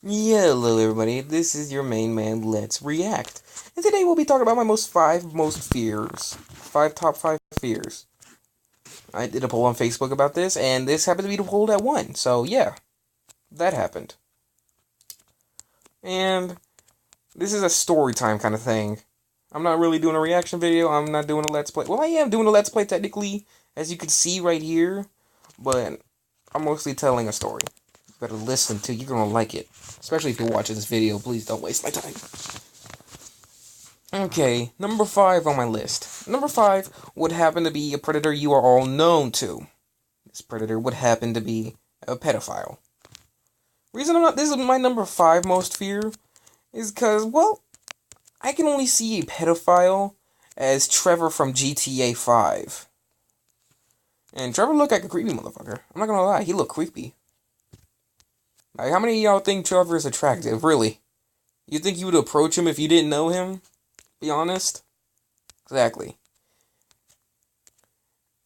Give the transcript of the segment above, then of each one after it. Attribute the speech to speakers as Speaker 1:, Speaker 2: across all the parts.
Speaker 1: Hello everybody, this is your main man, Let's React. And today we'll be talking about my five most fears. Top five fears. I did a poll on Facebook about this, and this happened to be the poll that won. So yeah, that happened. And this is a story time kind of thing. I'm not really doing a reaction video, I'm not doing a Let's Play. Well, I am doing a Let's Play technically, as you can see right here, but I'm mostly telling a story. You better listen to, you're gonna like it. Especially if you're watching this video, please don't waste my time. Okay, number 5 on my list. Number 5 would happen to be a predator you are all known to. This predator would happen to be a pedophile. Reason I'm not, this is my number 5 most fear, is because, well, I can only see a pedophile as Trevor from GTA 5. And Trevor looked like a creepy motherfucker. I'm not gonna lie, he looked creepy. Like, how many of y'all think Trevor is attractive, really? You think you would approach him if you didn't know him? Be honest? Exactly.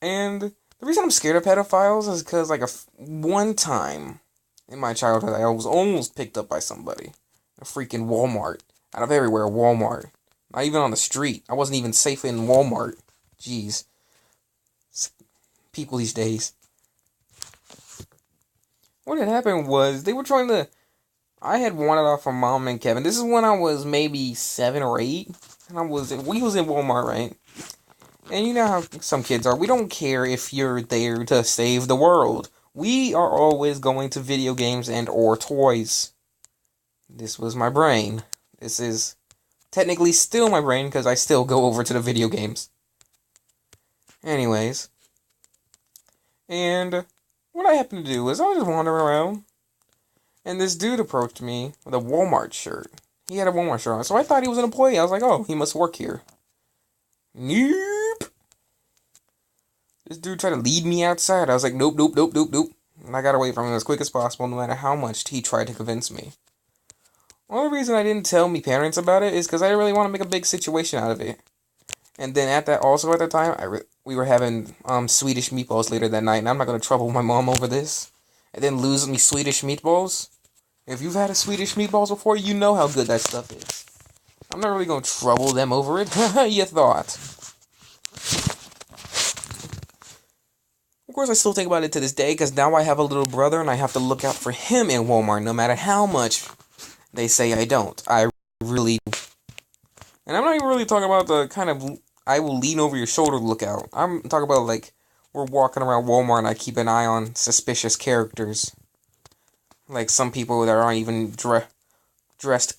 Speaker 1: And the reason I'm scared of pedophiles is because, like, one time in my childhood, I was almost picked up by somebody. A freaking Walmart. Out of everywhere, Walmart. Not even on the street. I wasn't even safe in Walmart. Jeez. People these days. What had happened was, they were trying to... I had wanted off from Mom and Kevin. This is when I was maybe 7 or 8. And we was in Walmart, right? And you know how some kids are. We don't care if you're there to save the world. We are always going to video games and or toys. This was my brain. This is technically still my brain because I still go over to the video games. Anyways. And what I happened to do was I was just wandering around. And this dude approached me with a Walmart shirt. He had a Walmart shirt on. So I thought he was an employee. I was like, oh, he must work here. Nope. This dude tried to lead me outside. I was like, nope, nope, nope, nope, nope. And I got away from him as quick as possible, no matter how much he tried to convince me. Only reason I didn't tell me parents about it is because I didn't really want to make a big situation out of it. And then at the time, we were having Swedish meatballs later that night, and I'm not going to trouble my mom over this. And then lose me Swedish meatballs. If you've had a Swedish meatballs before, you know how good that stuff is. I'm not really going to trouble them over it. You thought. Of course, I still think about it to this day, because now I have a little brother, and I have to look out for him in Walmart, no matter how much they say I don't. I really do. And I'm not even really talking about the kind of, I will lean over your shoulder look out. I'm talking about, like, we're walking around Walmart, and I keep an eye on suspicious characters. Like, some people that aren't even dressed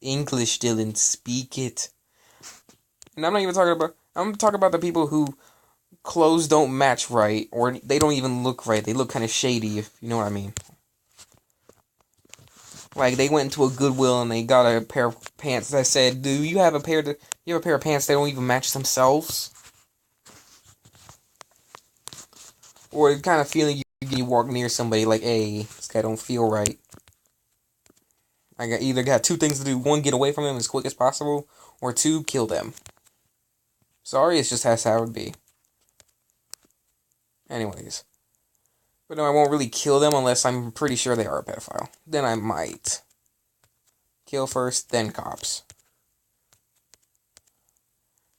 Speaker 1: English, Dylan, speak it. And I'm not even talking about, I'm talking about the people who clothes don't match right, or they don't even look right. They look kind of shady, if you know what I mean. Like, they went into a Goodwill and they got a pair of pants that said, "Do you have a pair of pants that don't even match themselves?" Or the kind of feeling you walk near somebody like, "Hey, this guy don't feel right." I either got two things to do: one, get away from them as quick as possible, or two, kill them. Sorry, it's just how it would be. Anyways. But no, I won't really kill them unless I'm pretty sure they are a pedophile. Then I might. Kill first, then cops.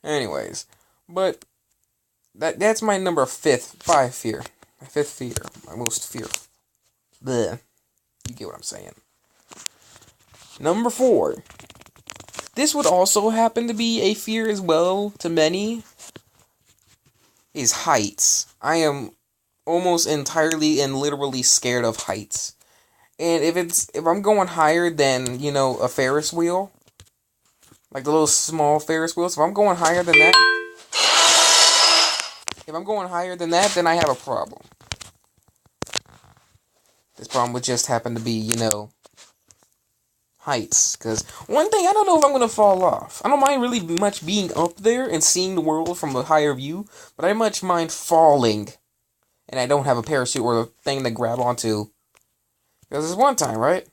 Speaker 1: Anyways. But that's my number 5 fear. My 5th fear. My most fear. Bleh. You get what I'm saying. Number 4. This would also happen to be a fear as well to many. Is heights. I am almost entirely and literally scared of heights. And if I'm going higher than, you know, a Ferris wheel, like the little small Ferris wheels, if I'm going higher than that, then I have a problem. This problem would just happen to be, you know, heights. Because one thing, I don't know if I'm going to fall off. I don't mind really much being up there and seeing the world from a higher view, but I much mind falling. And I don't have a parachute or a thing to grab onto. Because there's one time, right?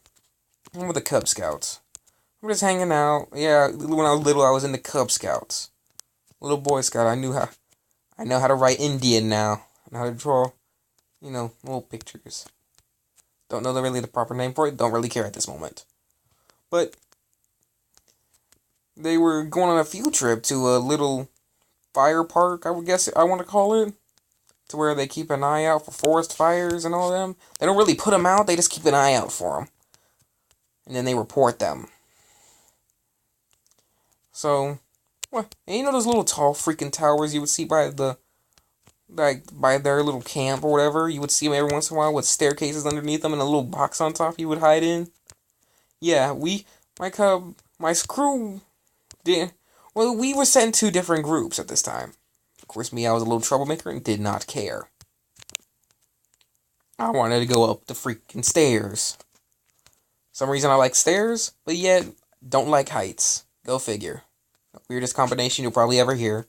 Speaker 1: I'm with the Cub Scouts. I'm just hanging out. Yeah, when I was little, I was in the Cub Scouts. Little Boy Scout. I know how to write Indian now. I know how to draw, you know, little pictures. Don't know really the proper name for it. Don't really care at this moment. But they were going on a field trip to a little fire park, I would guess I want to call it. To where they keep an eye out for forest fires and all them. They don't really put them out, they just keep an eye out for them. And then they report them. So, what? And you know those little tall freaking towers you would see by by their little camp or whatever? You would see them every once in a while with staircases underneath them and a little box on top you would hide in? Yeah, my crew did. Well, we were sent in 2 different groups at this time. Of course, I was a little troublemaker and did not care. I wanted to go up the freaking stairs. Some reason I like stairs, but yet don't like heights. Go figure. Weirdest combination you'll probably ever hear.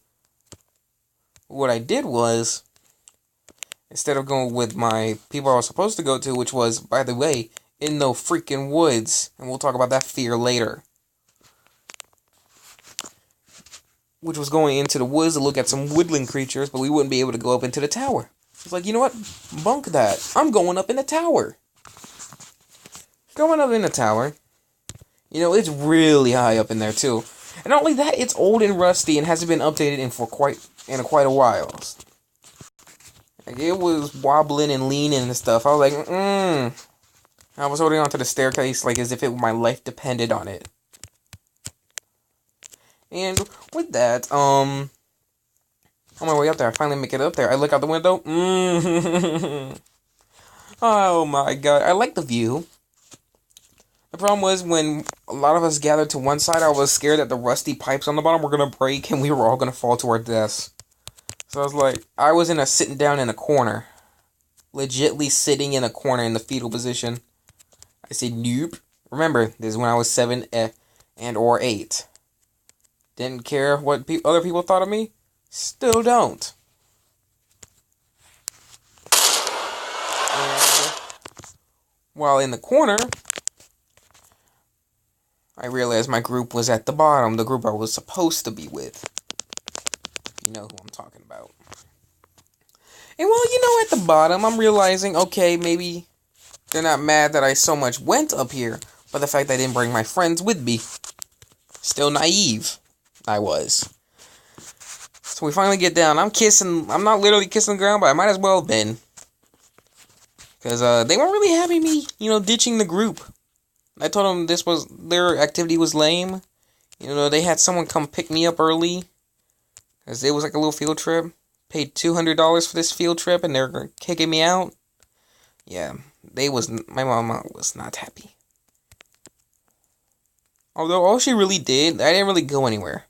Speaker 1: What I did was, instead of going with my people I was supposed to go to, which was, by the way, in the freaking woods, and we'll talk about that fear later, which was going into the woods to look at some woodland creatures, but we wouldn't be able to go up into the tower. It's like, you know what? Bunk that. I'm going up in the tower. Going up in the tower. You know, it's really high up in there, too. And not only that, it's old and rusty and hasn't been updated in quite a while. Like, it was wobbling and leaning and stuff. I was like, I was holding onto the staircase like as if my life depended on it. And with that, on my way up there, I finally make it up there. I look out the window. Oh my god, I like the view. The problem was when a lot of us gathered to one side, I was scared that the rusty pipes on the bottom were gonna break and we were all gonna fall to our deaths. So I was like, I was sitting down in a corner. Legitly sitting in a corner in the fetal position. I said, nope. Remember, this is when I was 7 and or 8. Didn't care what other people thought of me. Still don't. And while in the corner, I realized my group was at the bottom. The group I was supposed to be with. You know who I'm talking about. And well, you know, at the bottom, I'm realizing, okay, maybe they're not mad that I so much went up here, but the fact that I didn't bring my friends with me. Still naive. I was. So we finally get down. I'm not literally kissing the ground, but I might as well have been. Because they weren't really having me, ditching the group. I told them their activity was lame. They had someone come pick me up early. Because it was like a little field trip. Paid $200 for this field trip and they're kicking me out. Yeah, my mama was not happy. Although all she really did, I didn't really go anywhere.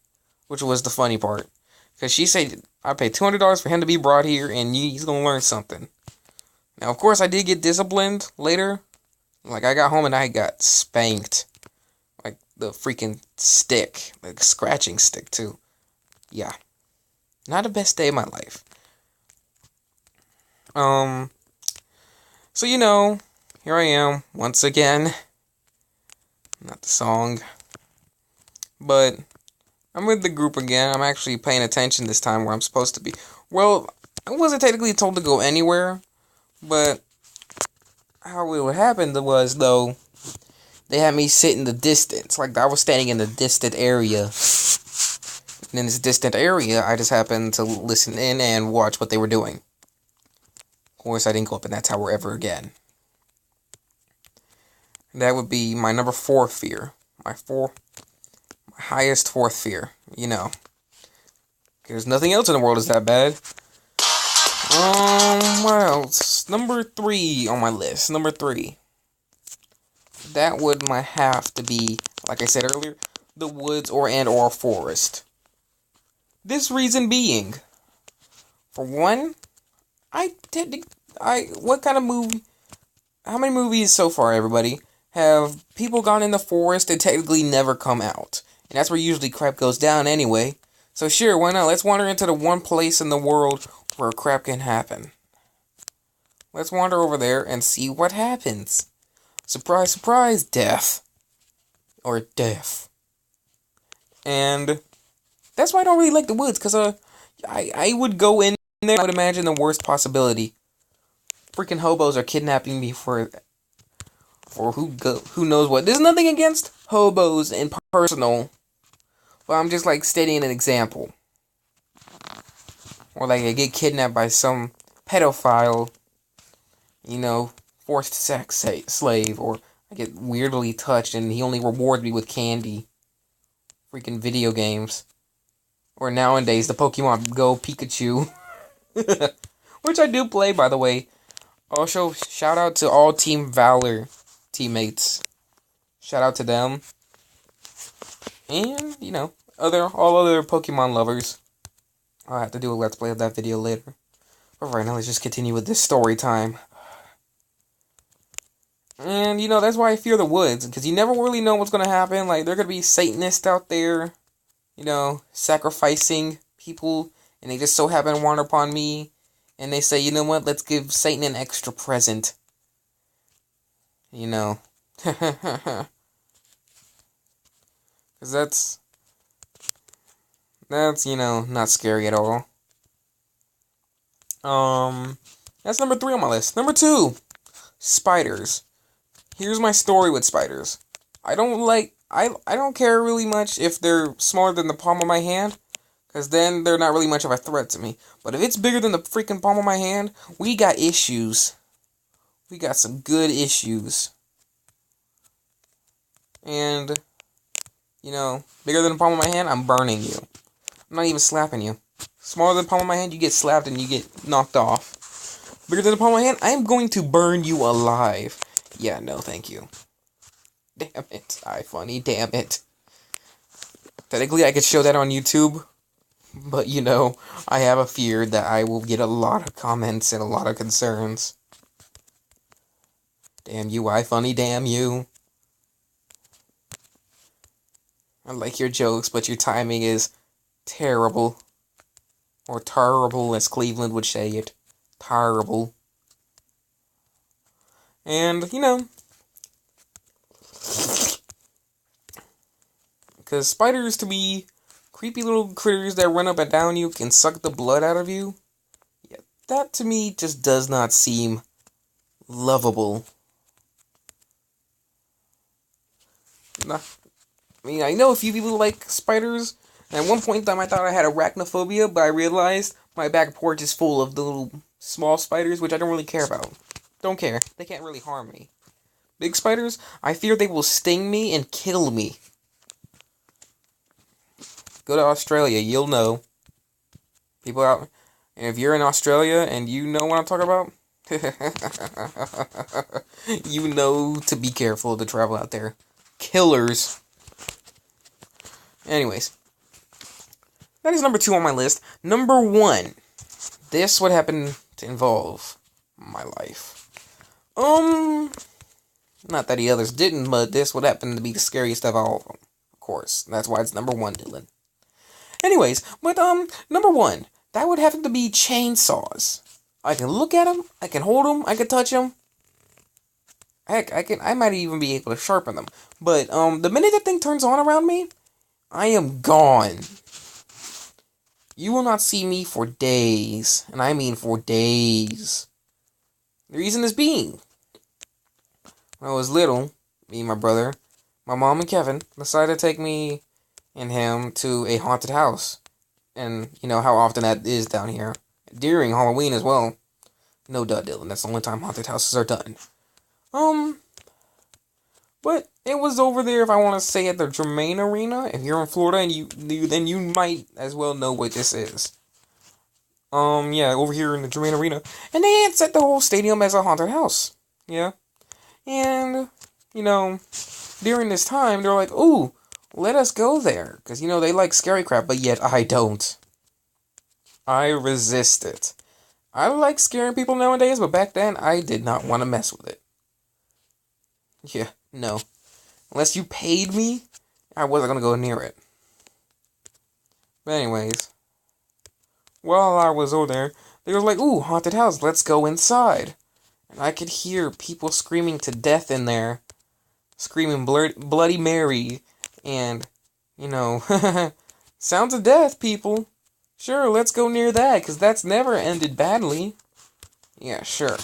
Speaker 1: Which was the funny part. Because she said, I paid $200 for him to be brought here and he's going to learn something. Now, of course, I did get disciplined later. Like, I got home and I got spanked. Like, the freaking stick. Like, scratching stick, too. Yeah. Not the best day of my life. So, here I am, once again. Not the song. But I'm with the group again. I'm actually paying attention this time where I'm supposed to be. Well, I wasn't technically told to go anywhere. But how it would happen was, though, they had me sit in the distance. Like, I was standing in the distant area. And in this distant area, I just happened to listen in and watch what they were doing. Of course, I didn't go up in that tower ever again. That would be my number 4 fear. My highest 4th fear. There's nothing else in the world is that bad. What else? Number 3 on my list. Number 3. That would have to be, like I said earlier, the woods or forest. This reason being, for one, what kind of movie, how many movies so far, everybody, have people gone in the forest and technically never come out? And that's where usually crap goes down anyway. So sure, why not? Let's wander into the one place in the world where crap can happen. Let's wander over there and see what happens. Surprise, surprise, death. Or death. And that's why I don't really like the woods, because I would go in there, I would imagine the worst possibility. Freaking hobos are kidnapping me for or who knows what. There's nothing against hobos in personal, but I'm just like stating an example. Or like I get kidnapped by some pedophile, forced sex slave, or I get weirdly touched and he only rewards me with candy. Freaking video games. Or nowadays, the Pokemon Go Pikachu. Which I do play, by the way. Also, shout out to all Team Valor teammates. Shout out to them. And, all other Pokemon lovers. I'll have to do a Let's Play of that video later. But right now, let's just continue with this story time. And, that's why I fear the woods. Because you never really know what's going to happen. Like, there could be Satanists out there, sacrificing people. And they just so happen to wander upon me. And they say, you know what, let's give Satan an extra present. Because that's, not scary at all. That's number 3 on my list. Number 2, spiders. Here's my story with spiders. I don't care really much if they're smaller than the palm of my hand, because then they're not really much of a threat to me. But if it's bigger than the freaking palm of my hand, we got issues. We got some good issues. And, bigger than the palm of my hand, I'm burning you. I'm not even slapping you. Smaller than the palm of my hand, you get slapped and you get knocked off. Bigger than the palm of my hand, I am going to burn you alive. Yeah, no, thank you. Damn it. iFunny, damn it. Technically, I could show that on YouTube. But, I have a fear that I will get a lot of comments and a lot of concerns. Damn you, iFunny, damn you. I like your jokes, but your timing is terrible. Or terrible, as Cleveland would say it. Terrible. And, because spiders, to me, creepy little critters that run up and down you, can suck the blood out of you. Yeah, that to me just does not seem lovable. Nah, I know a few people like spiders. And at one point in time, I thought I had arachnophobia, but I realized my back porch is full of the little small spiders, which I don't really care about. Don't care. They can't really harm me. Big spiders, I fear they will sting me and kill me. Go to Australia, you'll know. People out, and if you're in Australia and you know what I'm talking about, you know to be careful to travel out there. Killers. Anyways, that is number 2 on my list. Number 1, this would happen to involve my life. Not that the others didn't, but this would happen to be the scariest of all of them. Of course, that's why it's number 1, Dylan. Anyways, but, number 1, that would happen to be chainsaws. I can look at them, I can hold them, I can touch them. Heck, I might even be able to sharpen them. But, the minute that thing turns on around me, I am gone. You will not see me for days, and I mean for days. The reason is being, when I was little, me and my brother, my mom and Kevin decided to take me and him to a haunted house. And you know how often that is down here. During Halloween as well. No duh, Dylan. That's the only time haunted houses are done. But it was over there, if I want to say, at the Germain Arena. If you're in Florida, and then you might as well know what this is. Yeah, over here in the Germain Arena. And they had set the whole stadium as a haunted house. Yeah. And, during this time, they're like, ooh, let us go there. Because, they like scary crap, but yet I don't. I resist it. I like scaring people nowadays, but back then, I did not want to mess with it. Yeah, no. Unless you paid me, I wasn't going to go near it. But anyways, while I was over there, they were like, ooh, haunted house, let's go inside. And I could hear people screaming to death in there. Screaming Bloody Mary. And, sounds of death, people. Sure, let's go near that, because that's never ended badly. Yeah, sure.